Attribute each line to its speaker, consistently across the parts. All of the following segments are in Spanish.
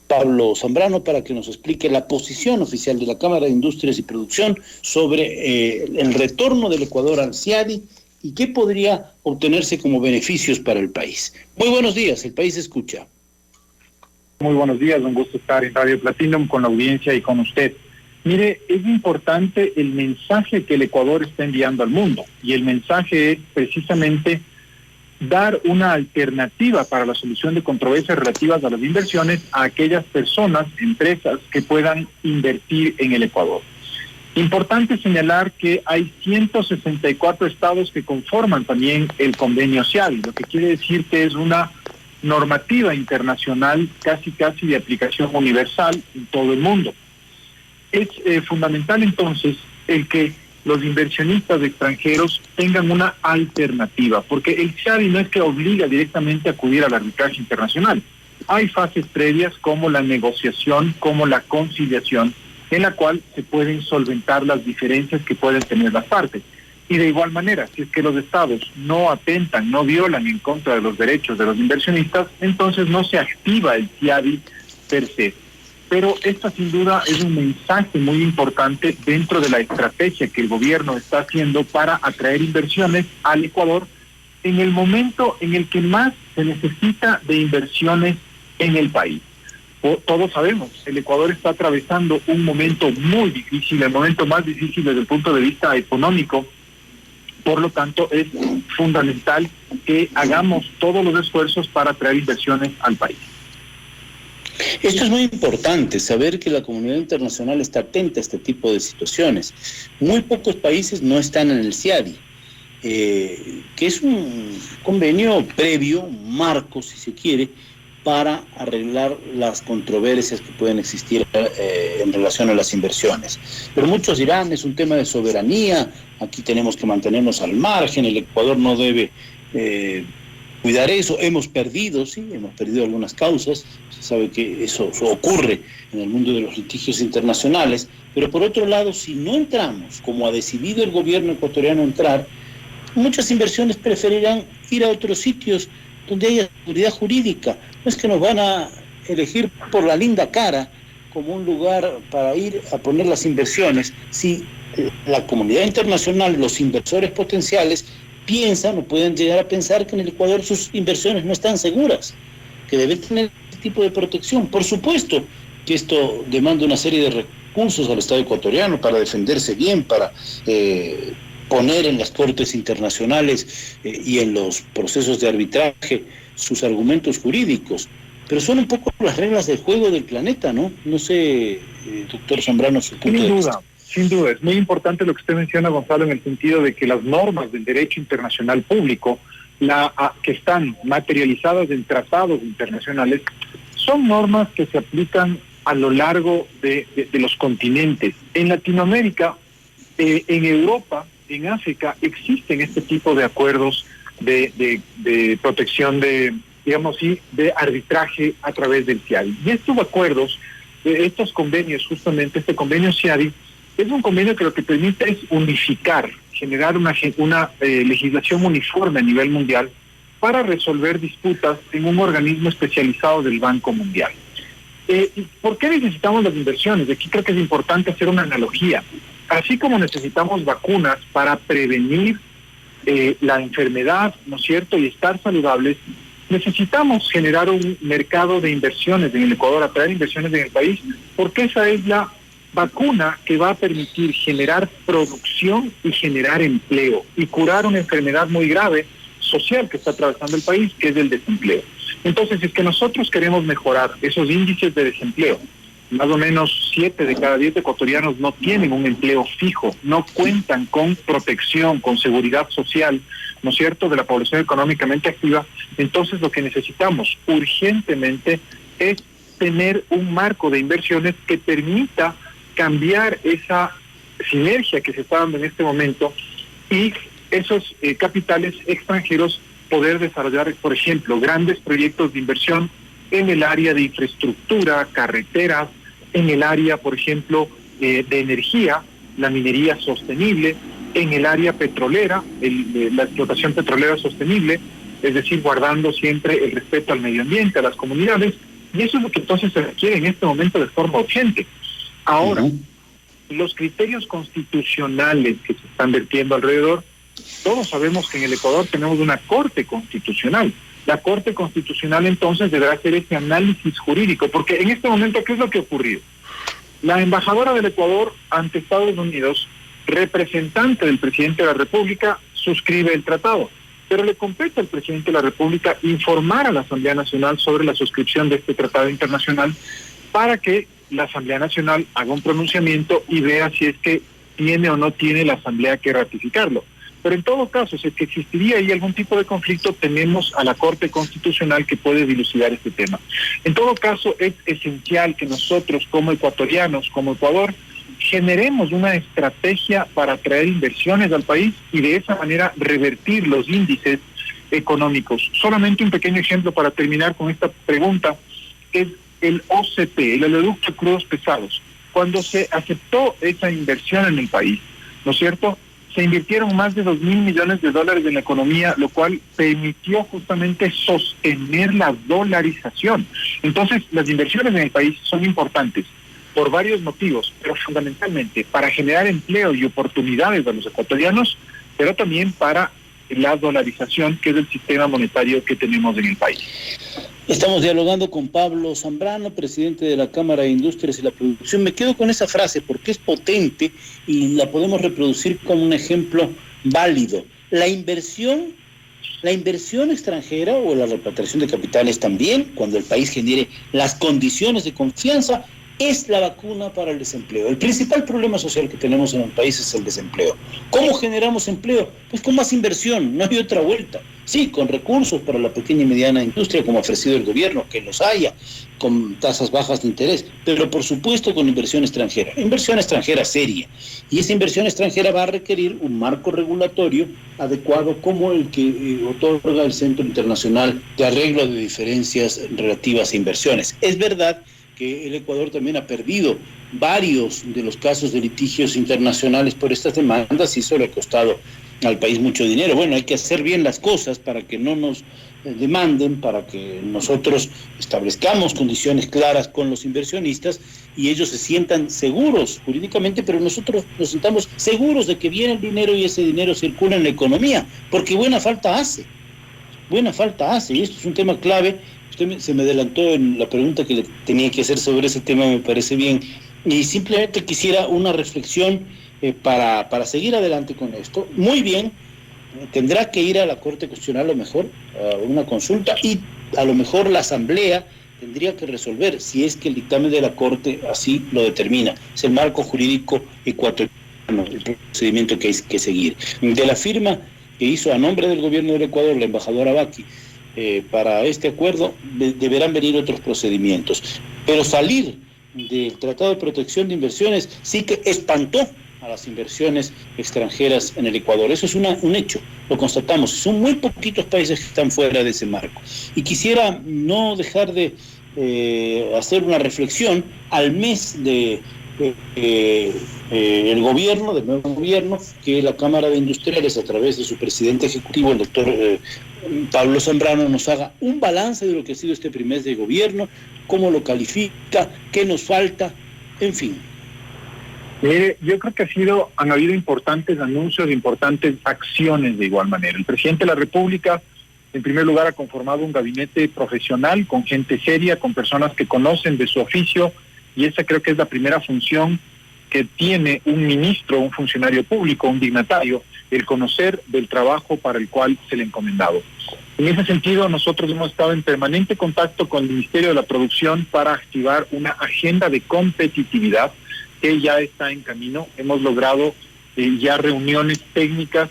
Speaker 1: Pablo Zambrano, para que nos explique la posición oficial de la Cámara de Industrias y Producción sobre el retorno del Ecuador al CIADI y qué podría obtenerse como beneficios para el país. Muy buenos días, el país escucha.
Speaker 2: Muy buenos días, un gusto estar en Radio Platinum con la audiencia y con usted. Mire, es importante el mensaje que el Ecuador está enviando al mundo, y el mensaje es precisamente dar una alternativa para la solución de controversias relativas a las inversiones a aquellas personas, empresas que puedan invertir en el Ecuador. Importante señalar que hay 164 estados que conforman también el convenio CIADI, lo que quiere decir que es una normativa internacional casi de aplicación universal en todo el mundo. Es fundamental entonces el que los inversionistas extranjeros tengan una alternativa, porque el CIADI no es que obliga directamente a acudir al arbitraje internacional. Hay fases previas como la negociación, como la conciliación, en la cual se pueden solventar las diferencias que pueden tener las partes. Y de igual manera, si es que los estados no atentan, no violan en contra de los derechos de los inversionistas, entonces no se activa el CIADI per se. Pero esta sin duda es un mensaje muy importante dentro de la estrategia que el gobierno está haciendo para atraer inversiones al Ecuador en el momento en el que más se necesita de inversiones en el país. Todos sabemos, el Ecuador está atravesando un momento muy difícil, el momento más difícil desde el punto de vista económico. Por lo tanto, es fundamental que hagamos todos los esfuerzos para atraer inversiones al país.
Speaker 1: Esto es muy importante, saber que la comunidad internacional está atenta a este tipo de situaciones. Muy pocos países no están en el CIADI, que es un convenio previo, un marco, si se quiere, para arreglar las controversias que pueden existir en relación a las inversiones. Pero muchos dirán, es un tema de soberanía, aquí tenemos que mantenernos al margen, el Ecuador no debe cuidar eso. Hemos perdido algunas causas, se sabe que eso ocurre en el mundo de los litigios internacionales, pero por otro lado, si no entramos, como ha decidido el gobierno ecuatoriano entrar, muchas inversiones preferirán ir a otros sitios donde haya seguridad jurídica. No es que nos van a elegir por la linda cara como un lugar para ir a poner las inversiones, si la comunidad internacional, los inversores potenciales, piensan o pueden llegar a pensar que en el Ecuador sus inversiones no están seguras, que deben tener este tipo de protección. Por supuesto que esto demanda una serie de recursos al Estado ecuatoriano para defenderse bien, para poner en las cortes internacionales y en los procesos de arbitraje sus argumentos jurídicos, pero son un poco las reglas del juego del planeta, ¿no? No sé, doctor Zambrano, su punto de vista.
Speaker 2: Sin duda, es muy importante lo que usted menciona, Gonzalo, en el sentido de que las normas del derecho internacional público, que están materializadas en tratados internacionales, son normas que se aplican a lo largo de los continentes. En Latinoamérica, en Europa, en África, existen este tipo de acuerdos de protección de arbitraje a través del CIADI. Y estos acuerdos, estos convenios, justamente este convenio CIADI, es un convenio que lo que permite es unificar, generar una legislación uniforme a nivel mundial para resolver disputas en un organismo especializado del Banco Mundial. ¿Por qué necesitamos las inversiones? Aquí creo que es importante hacer una analogía. Así como necesitamos vacunas para prevenir la enfermedad, ¿no es cierto?, y estar saludables, necesitamos generar un mercado de inversiones en el Ecuador, atraer inversiones en el país, porque esa es la vacuna que va a permitir generar producción y generar empleo y curar una enfermedad muy grave social que está atravesando el país, que es el desempleo. Entonces, si es que nosotros queremos mejorar esos índices de desempleo, más o menos 7 de cada 10 ecuatorianos no tienen un empleo fijo, no cuentan con protección, con seguridad social, ¿no es cierto?, de la población económicamente activa. Entonces lo que necesitamos urgentemente es tener un marco de inversiones que permita cambiar esa sinergia que se está dando en este momento y esos capitales extranjeros poder desarrollar, por ejemplo, grandes proyectos de inversión en el área de infraestructura, carreteras, en el área, por ejemplo, de energía, la minería sostenible, en el área petrolera, la explotación petrolera sostenible, es decir, guardando siempre el respeto al medio ambiente, a las comunidades, Y eso es lo que entonces se requiere en este momento de forma urgente. Ahora, los criterios constitucionales que se están vertiendo alrededor, todos sabemos que en el Ecuador tenemos una Corte Constitucional. La Corte Constitucional entonces deberá hacer ese análisis jurídico, porque en este momento, ¿qué es lo que ha ocurrido? La embajadora del Ecuador ante Estados Unidos, representante del presidente de la República, suscribe el tratado, pero le compete al presidente de la República informar a la Asamblea Nacional sobre la suscripción de este tratado internacional para que la Asamblea Nacional haga un pronunciamiento y vea si es que tiene o no tiene la Asamblea que ratificarlo. Pero en todo caso, si es que existiría ahí algún tipo de conflicto, tenemos a la Corte Constitucional que puede dilucidar este tema. En todo caso, es esencial que nosotros como ecuatorianos, como Ecuador, generemos una estrategia para atraer inversiones al país y de esa manera revertir los índices económicos. Solamente un pequeño ejemplo para terminar con esta pregunta es el OCP, el oleoducto de crudos pesados. Cuando se aceptó esa inversión en el país, ¿no es cierto?, se invirtieron más de $2.000 millones en la economía, lo cual permitió justamente sostener la dolarización. Entonces, las inversiones en el país son importantes por varios motivos, pero fundamentalmente para generar empleo y oportunidades a los ecuatorianos, pero también para la dolarización, que es el sistema monetario que tenemos en el país.
Speaker 1: Estamos dialogando con Pablo Zambrano, presidente de la Cámara de Industrias y la Producción. Me quedo con esa frase porque es potente y la podemos reproducir como un ejemplo válido. La inversión extranjera o la repatriación de capitales también, cuando el país genere las condiciones de confianza, es la vacuna para el desempleo. El principal problema social que tenemos en el país es el desempleo. ¿Cómo generamos empleo? Pues con más inversión, no hay otra vuelta. Sí, con recursos para la pequeña y mediana industria, como ha ofrecido el gobierno, que los haya, con tasas bajas de interés, pero por supuesto con inversión extranjera seria. Y esa inversión extranjera va a requerir un marco regulatorio adecuado como el que otorga el Centro Internacional de Arreglo de Diferencias Relativas a Inversiones. Es verdad que el Ecuador también ha perdido varios de los casos de litigios internacionales por estas demandas y eso le ha costado al país mucho dinero. Bueno, hay que hacer bien las cosas para que no nos demanden, para que nosotros establezcamos condiciones claras con los inversionistas y ellos se sientan seguros jurídicamente, pero nosotros nos sintamos seguros de que viene el dinero y ese dinero circula en la economía, porque buena falta hace, y esto es un tema clave. Usted se me adelantó en la pregunta que le tenía que hacer sobre ese tema, me parece bien, y simplemente quisiera una reflexión para seguir adelante con esto. Muy bien, tendrá que ir a la Corte Constitucional a lo mejor, a una consulta, y a lo mejor la Asamblea tendría que resolver si es que el dictamen de la Corte así lo determina. Es el marco jurídico ecuatoriano, el procedimiento que hay que seguir. De la firma que hizo a nombre del gobierno del Ecuador la embajadora Baqui, para este acuerdo deberán venir otros procedimientos. Pero salir del Tratado de Protección de Inversiones sí que espantó a las inversiones extranjeras en el Ecuador. Eso es un hecho, lo constatamos. Son muy poquitos países que están fuera de ese marco. Y quisiera no dejar de hacer una reflexión al mes de el gobierno, del nuevo gobierno, que la Cámara de Industriales, a través de su presidente ejecutivo, el doctor Pablo Zambrano, nos haga un balance de lo que ha sido este primer mes de gobierno, cómo lo califica, qué nos falta, en fin.
Speaker 2: Mire, yo creo que han habido importantes anuncios, importantes acciones de igual manera. El presidente de la República, en primer lugar, ha conformado un gabinete profesional con gente seria, con personas que conocen de su oficio, y esa creo que es la primera función que tiene un ministro, un funcionario público, un dignatario, el conocer del trabajo para el cual se le ha encomendado. En ese sentido, nosotros hemos estado en permanente contacto con el Ministerio de la Producción para activar una agenda de competitividad que ya está en camino. Hemos logrado ya reuniones técnicas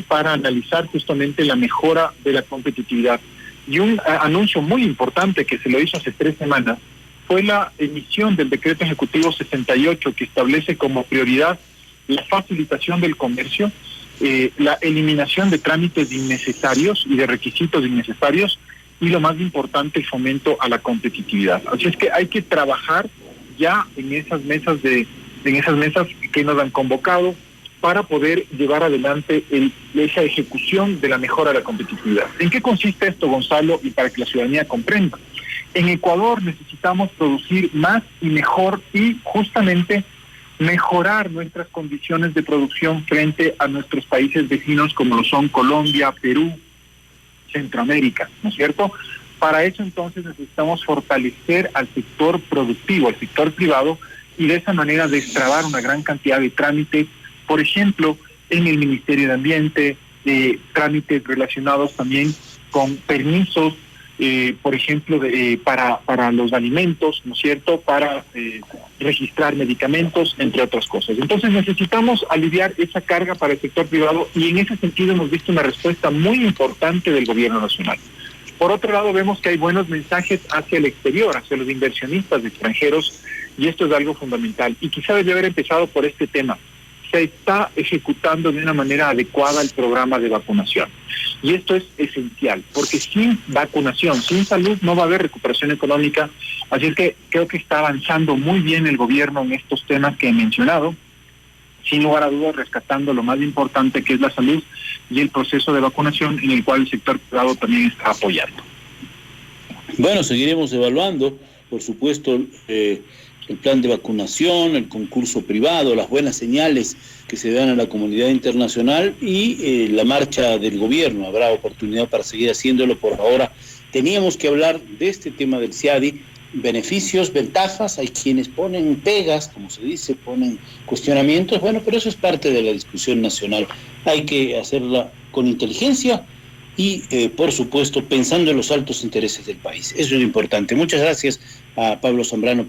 Speaker 2: para analizar justamente la mejora de la competitividad. Y un anuncio muy importante que se lo hizo hace 3 semanas fue la emisión del Decreto Ejecutivo 68, que establece como prioridad la facilitación del comercio, la eliminación de trámites innecesarios y de requisitos innecesarios, y lo más importante, el fomento a la competitividad. Así es que hay que trabajar ya en esas mesas que nos han convocado para poder llevar adelante esa ejecución de la mejora de la competitividad. ¿En qué consiste esto, Gonzalo? Y para que la ciudadanía comprenda. En Ecuador necesitamos producir más y mejor y justamente mejorar nuestras condiciones de producción frente a nuestros países vecinos como lo son Colombia, Perú, Centroamérica, ¿no es cierto? Para eso entonces necesitamos fortalecer al sector productivo, al sector privado, y de esa manera destrabar una gran cantidad de trámites, por ejemplo, en el Ministerio de Ambiente, trámites relacionados también con permisos, por ejemplo, para los alimentos, ¿no es cierto?, para registrar medicamentos, entre otras cosas. Entonces necesitamos aliviar esa carga para el sector privado y en ese sentido hemos visto una respuesta muy importante del gobierno nacional. Por otro lado, vemos que hay buenos mensajes hacia el exterior, hacia los inversionistas extranjeros, y esto es algo fundamental. Y quizá debe haber empezado por este tema. Se está ejecutando de una manera adecuada el programa de vacunación. Y esto es esencial, porque sin vacunación, sin salud, no va a haber recuperación económica. Así es que creo que está avanzando muy bien el gobierno en estos temas que he mencionado, sin lugar a dudas rescatando lo más importante, que es la salud y el proceso de vacunación, en el cual el sector privado también está apoyando.
Speaker 1: Bueno, seguiremos evaluando, por supuesto, el plan de vacunación, el concurso privado, las buenas señales que se dan a la comunidad internacional y la marcha del gobierno. Habrá oportunidad para seguir haciéndolo. Por ahora teníamos que hablar de este tema del CIADI, beneficios, ventajas. Hay quienes ponen pegas, como se dice, ponen cuestionamientos. Bueno, pero eso es parte de la discusión nacional. Hay que hacerla con inteligencia y, por supuesto, pensando en los altos intereses del país. Eso es lo importante. Muchas gracias a Pablo Zambrano.